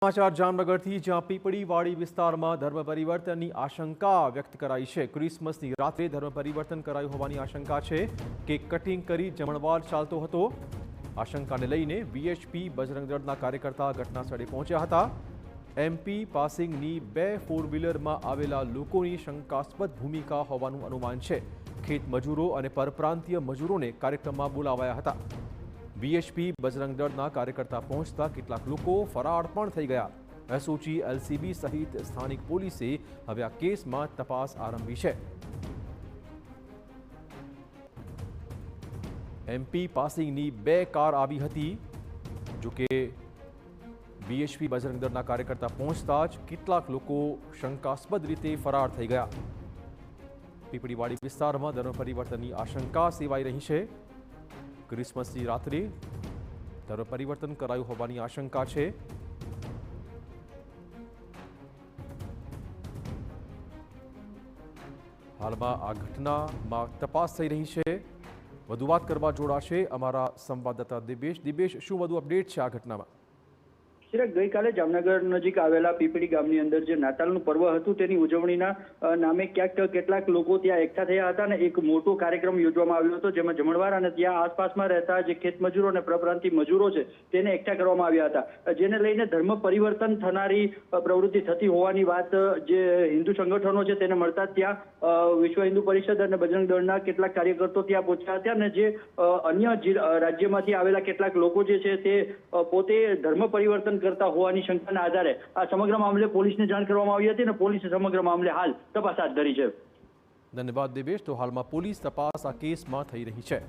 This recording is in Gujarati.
समाचार जामनगरથી જ્યાં પીપળીવાડી વિસ્તારમાં ધર્મ પરિવર્તનની આશંકા વ્યક્ત કરાઈ છે। ક્રિસમસની રાત્રે ધર્મ પરિવર્તન કરાયું હોવાની આશંકા છે। કેક કટિંગ કરી જમણવાર ચાલતો હતો। આશંકાને લઈને વીએચપી બજરંગ દળના કાર્યકર્તા ઘટના સ્થળે પહોંચ્યા હતા। એમપી પાસિંગની 2 ફોર વ્હીલરમાં આવેલા લોકોની શંકાસ્પદ ભૂમિકા હોવાનું અનુમાન છે। ખેત મજૂરો અને પરપ્રાંતીય મજૂરોને કાર્યક્રમમાં બોલાવાયા હતા। વીએચપી બજરંગ દળના કાર્યકર્તા પહોંચતા કેટલાક લોકો ફરાર પણ થઈ ગયા। એસઓજી એલસીબી સહિત સ્થાનિક પોલીસે હવે આ કેસમાં તપાસ આરંભી છે। એમપી પાસિંગની 2 કાર આવી હતી। જો કે વીએચપી બજરંગ દળના કાર્યકર્તા પહોંચતા જ કેટલાક લોકો શંકાસ્પદ રીતે ફરાર થઈ ગયા। પીપળીવાડી વિસ્તારમાં ધર્મ પરિવર્તનની આશંકા સેવાઈ રહી છે। ક્રિસમસની રાત્રે ધર્મ પરિવર્તન કરાયું હોવાની આશંકા છે। હાલમાં આ ઘટનામાં તપાસ થઈ રહી છે। વધુ વાત કરવા જોડાશે અમારા સંવાદદાતા દિબેશ। દિબેશ, શું વધુ અપડેટ છે આ ઘટનામાં? ગઈકાલે જામનગર નજીક આવેલા પીપળી ગામની અંદર જે નાતાલનું પર્વ હતું તેની ઉજવણીના નામે ક્યાંક કેટલાક લોકો ત્યાં એકઠા થયા હતા અને એક મોટો કાર્યક્રમ યોજવામાં આવ્યો હતો, જેમાં જમણવાર અને ત્યાં આસપાસમાં રહેતા જે ખેતમજૂરો અને પરપ્રાંતીય મજૂરો છે તેને એકઠા કરવામાં આવ્યા હતા, જેને લઈને ધર્મ પરિવર્તન થનારી પ્રવૃત્તિ થતી હોવાની વાત જે હિન્દુ સંગઠનો છે તેને મળતા ત્યાં વિશ્વ હિન્દુ પરિષદ અને બજરંગ દળના કેટલાક કાર્યકર્તાઓ ત્યાં પહોંચ્યા હતા અને જે અન્ય રાજ્યમાંથી આવેલા કેટલાક લોકો જે છે તે પોતે ધર્મ પરિવર્તન કરતા હોવાની શંકાના આધારે આ સમગ્ર મામલે પોલીસને જાણ કરવામાં આવી હતી અને પોલીસે સમગ્ર મામલે હાલ તપાસ હાથ ધરી છે। ધન્યવાદ દિબેશ। તો હાલમાં પોલીસ તપાસ આ કેસમાં થઈ રહી છે।